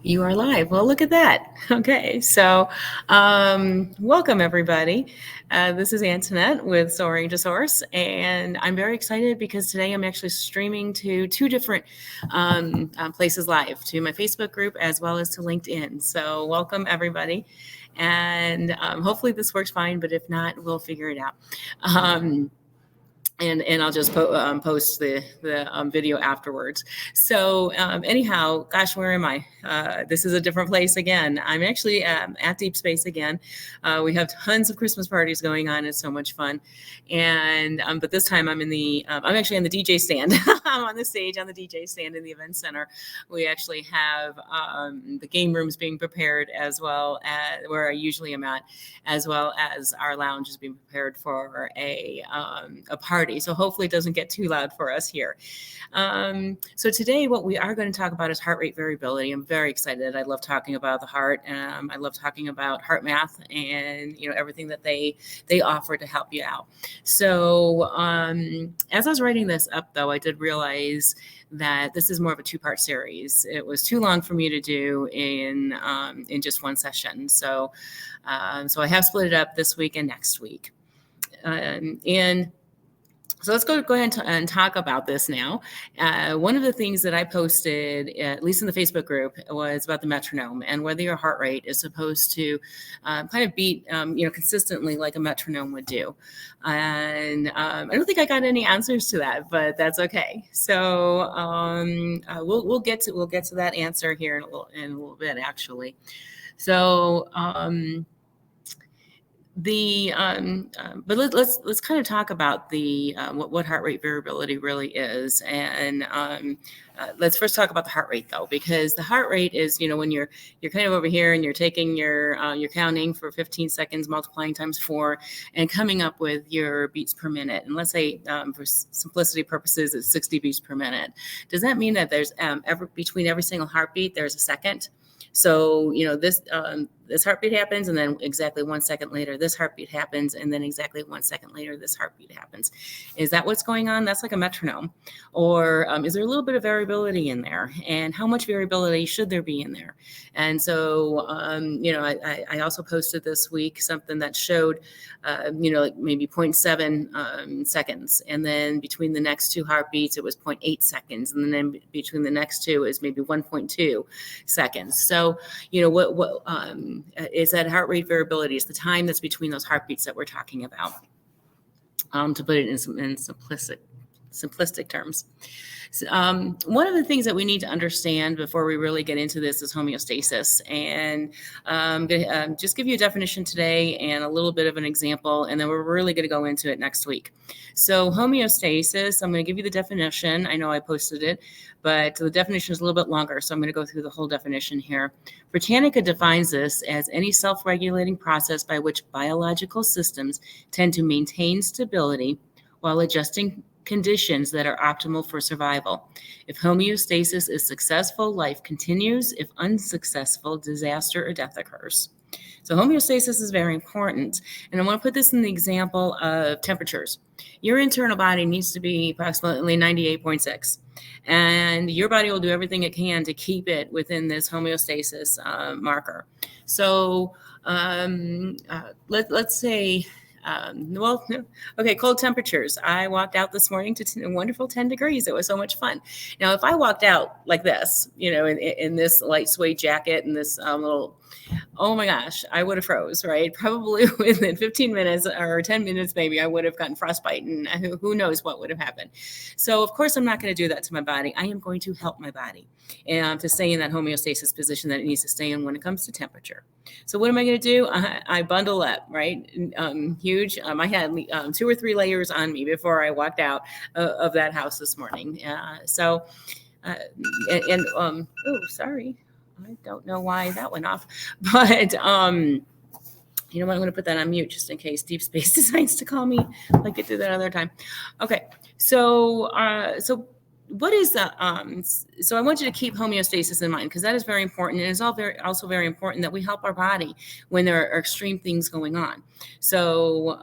You are live. Well, look at that. Okay, so welcome everybody. This is Antoinette with Soaring to Source, and I'm very excited because today I'm actually streaming to two different places live, to my Facebook group as well as to LinkedIn. So welcome everybody, and hopefully this works fine, but if not, we'll figure it out. And I'll just post the video afterwards. So anyhow, gosh, where am I? This is a different place again. I'm actually at Deep Space again. We have tons of Christmas parties going on. It's so much fun. And but this time I'm I'm actually on the DJ stand. I'm on the stage on the DJ stand in the event center. We actually have the game rooms being prepared as well as where I usually am at, as well as our lounge is being prepared for a party. So hopefully it doesn't get too loud for us here. So today what we are going to talk about is heart rate variability. I'm very excited. I love talking about the heart. I love talking about heart math and everything that they offer to help you out. So as I was writing this up, though, I did realize that this is more of a two-part series. It was too long for me to do in just one session. So so I have split it up this week and next week. And so let's go ahead and talk about this now. One of the things that I posted, at least in the Facebook group, was about the metronome and whether your heart rate is supposed to kind of beat, consistently like a metronome would do. And I don't think I got any answers to that, but that's okay. So we'll get to that answer here in a little bit, actually. So. But let's kind of talk about the what heart rate variability really is, and let's first talk about the heart rate, though, because the heart rate is when you're kind of over here and you're taking you're counting for 15 seconds, multiplying times 4, and coming up with your beats per minute. And let's say for simplicity purposes, it's 60 beats per minute. Does that mean that there's between every single heartbeat there's a second? So, this heartbeat happens, and then exactly 1 second later, this heartbeat happens, and then exactly 1 second later, this heartbeat happens. Is that what's going on? That's like a metronome. Or is there a little bit of variability in there? And how much variability should there be in there? And so, I also posted this week something that showed, like maybe 0.7 seconds. And then between the next two heartbeats, it was 0.8 seconds. And then between the next two is maybe 1.2 seconds. So, what is that heart rate variability? Is the time that's between those heartbeats that we're talking about, to put it in simplistic terms. So, one of the things that we need to understand before we really get into this is homeostasis. And I'm going to just give you a definition today and a little bit of an example, and then we're really going to go into it next week. So homeostasis, I'm going to give you the definition. I know I posted it, but the definition is a little bit longer, so I'm going to go through the whole definition here. Britannica defines this as any self-regulating process by which biological systems tend to maintain stability while adjusting conditions that are optimal for survival. If homeostasis is successful, life continues. If unsuccessful, disaster or death occurs. So homeostasis is very important. And I want to put this in the example of temperatures. Your internal body needs to be approximately 98.6. And your body will do everything it can to keep it within this homeostasis marker. So let's say, cold temperatures. I walked out this morning to a wonderful 10 degrees. It was so much fun. Now, if I walked out like this, in this light suede jacket and this little, oh my gosh, I would have froze, right? Probably within 15 minutes or 10 minutes, maybe I would have gotten frostbite, and who knows what would have happened. So, of course, I'm not going to do that to my body. I am going to help my body to stay in that homeostasis position that it needs to stay in when it comes to temperature. So what am I going to do? I bundle up, right? Huge. I had 2 or 3 layers on me before I walked out of that house this morning. Sorry. I don't know why that went off, but you know what? I'm going to put that on mute just in case Deep Space decides to call me like it did that other time. Okay. So what is the, so I want you to keep homeostasis in mind, because that is very important. And it's also very important that we help our body when there are extreme things going on. So,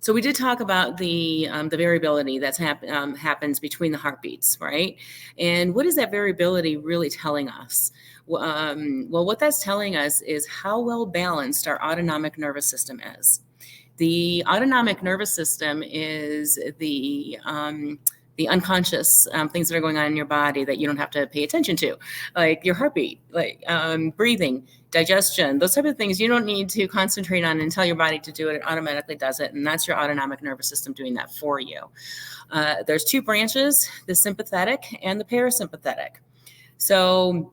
So we did talk about the variability that's happens between the heartbeats, right? And what is that variability really telling us? Well, what that's telling us is how well balanced our autonomic nervous system is. The autonomic nervous system is the unconscious things that are going on in your body that you don't have to pay attention to, like your heartbeat, like breathing, digestion, those type of things you don't need to concentrate on and tell your body to do it. It automatically does it, and that's your autonomic nervous system doing that for you. There's two branches, the sympathetic and the parasympathetic. So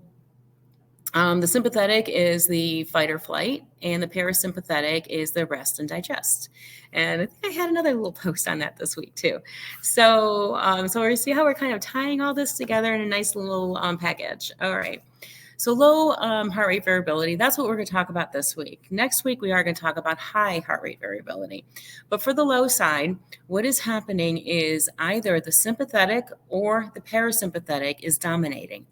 the sympathetic is the fight or flight, and the parasympathetic is the rest and digest. And I think I had another little post on that this week too. So, so we see how we're kind of tying all this together in a nice little package. All right. So low heart rate variability, that's what we're going to talk about this week. Next week, we are going to talk about high heart rate variability. But for the low side, what is happening is either the sympathetic or the parasympathetic is dominating.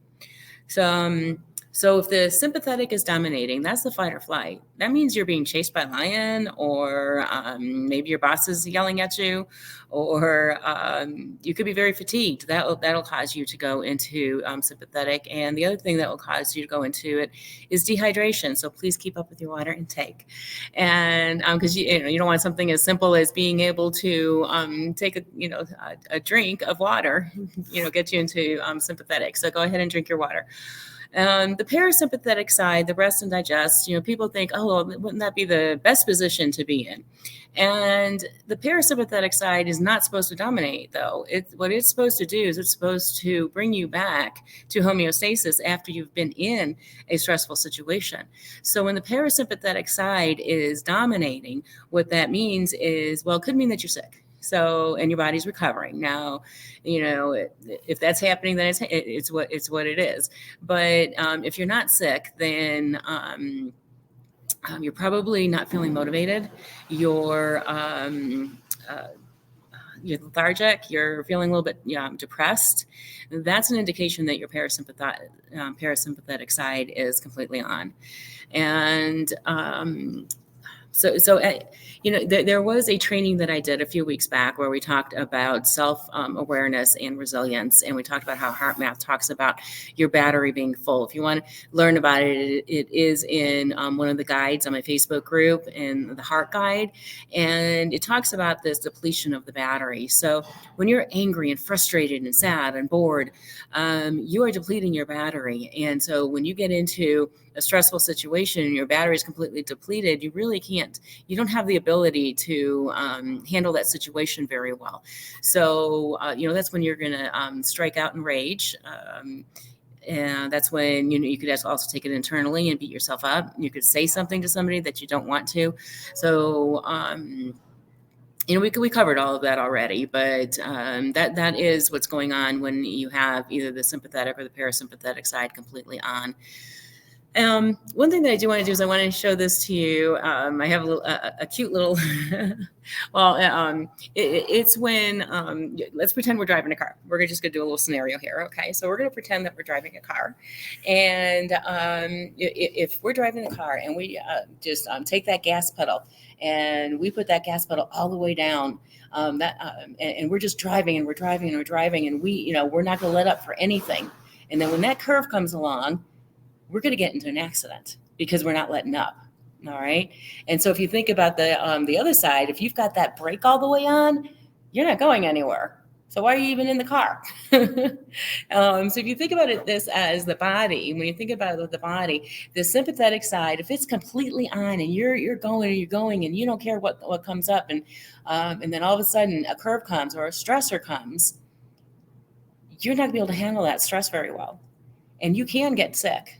So if the sympathetic is dominating, that's the fight or flight. That means you're being chased by a lion, or maybe your boss is yelling at you, or you could be very fatigued. That'll cause you to go into sympathetic. And the other thing that will cause you to go into it is dehydration. So please keep up with your water intake. And because you don't want something as simple as being able to take a drink of water, get you into sympathetic. So go ahead and drink your water. The parasympathetic side, the rest and digest, people think, oh, well, wouldn't that be the best position to be in? And the parasympathetic side is not supposed to dominate, though. What it's supposed to do is it's supposed to bring you back to homeostasis after you've been in a stressful situation. So when the parasympathetic side is dominating, what that means is, well, it could mean that you're sick. So, and your body's recovering. Now, if that's happening, then it's what it is. But if you're not sick, then you're probably not feeling motivated. You're lethargic. You're feeling a little bit depressed. That's an indication that your parasympathetic side is completely on. And there was a training that I did a few weeks back where we talked about self-awareness and resilience. And we talked about how HeartMath talks about your battery being full. If you want to learn about it, it is in one of the guides on my Facebook group, in the Heart Guide. And it talks about this depletion of the battery. So when you're angry and frustrated and sad and bored, you are depleting your battery. And so when you get into a stressful situation and your battery is completely depleted, you really you don't have the ability to handle that situation very well. So, that's when you're going to strike out in rage. And that's when, you could also take it internally and beat yourself up. You could say something to somebody that you don't want to. So, we covered all of that already, but that is what's going on when you have either the sympathetic or the parasympathetic side completely on. One thing that I do want to do is I want to show this to you. I have a cute little, it's when, let's pretend we're driving a car. We're just going to do a little scenario here. Okay. So we're going to pretend that we're driving a car. And if we're driving the car and we just take that gas pedal and we put that gas pedal all the way down, and we're just driving and we're driving and we're driving and we're not going to let up for anything. And then when that curve comes along, we're going to get into an accident because we're not letting up. All right. And so if you think about the other side, if you've got that brake all the way on, you're not going anywhere. So why are you even in the car? So if you think about this as the body, when you think about the body, the sympathetic side, if it's completely on and you're going and you don't care what comes up, and then all of a sudden a curve comes or a stressor comes, you're not going to be able to handle that stress very well, and you can get sick.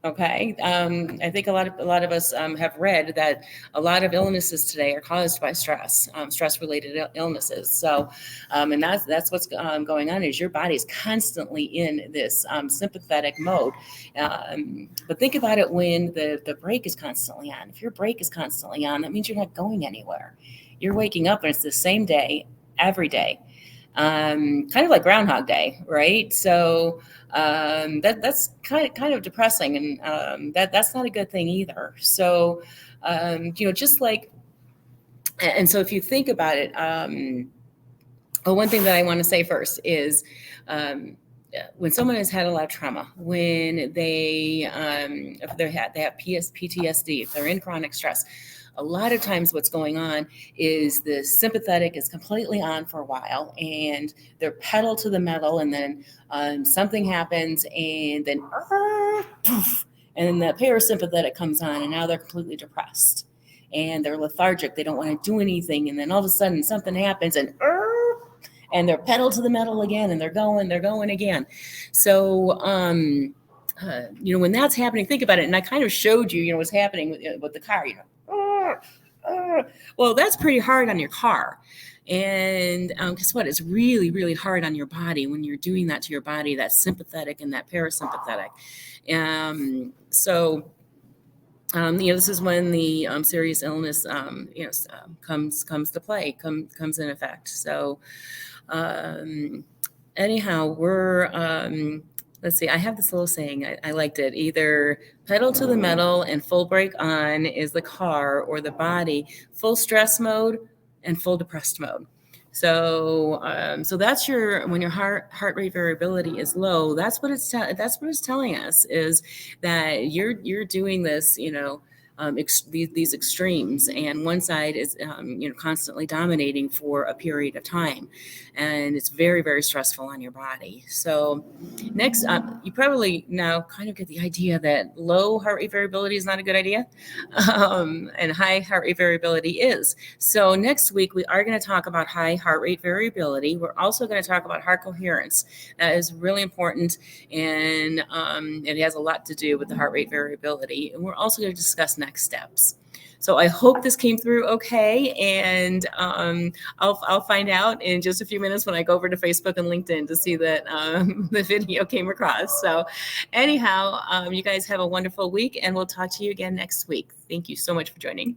Okay. I think a lot of us have read that a lot of illnesses today are caused by stress, stress-related illnesses. So, and that's what's going on, is your body is constantly in this sympathetic mode. But think about it when the brake is constantly on. If your brake is constantly on, that means you're not going anywhere. You're waking up and it's the same day every day. Kind of like Groundhog Day, right? So that's kind of depressing, and that's not a good thing either. So just like And so if you think about it, one thing that I want to say first is um, when someone has had a lot of trauma, when if they have PTSD, if they're in chronic stress, a lot of times what's going on is the sympathetic is completely on for a while and they're pedal to the metal, and then something happens, and then poof, and then the parasympathetic comes on, and now they're completely depressed and they're lethargic. They don't want to do anything, and then all of a sudden something happens, and they're pedal to the metal again, and they're going again. So when that's happening, think about it. And I kind of showed you, what's happening with the car. Well, that's pretty hard on your car. And guess what? It's really, really hard on your body when you're doing that to your body, that sympathetic and that parasympathetic. This is when the serious illness, comes to play, comes in effect. So, anyhow, let's see, I have this little saying, I liked it. Either pedal to the metal and full brake on is the car, or the body, full stress mode and full depressed mode. So that's when your heart rate variability is low. That's what it's telling us, is that you're doing this, these extremes, and one side is constantly dominating for a period of time, and it's very, very stressful on your body. So next up, you probably now kind of get the idea that low heart rate variability is not a good idea, and high heart rate variability is. So next week we are going to talk about high heart rate variability. We're also going to talk about heart coherence. That is really important, and it has a lot to do with the heart rate variability. And we're also going to discuss next steps. So I hope this came through okay, and I'll find out in just a few minutes when I go over to Facebook and LinkedIn to see that the video came across. So anyhow, you guys have a wonderful week, and we'll talk to you again next week. Thank you so much for joining.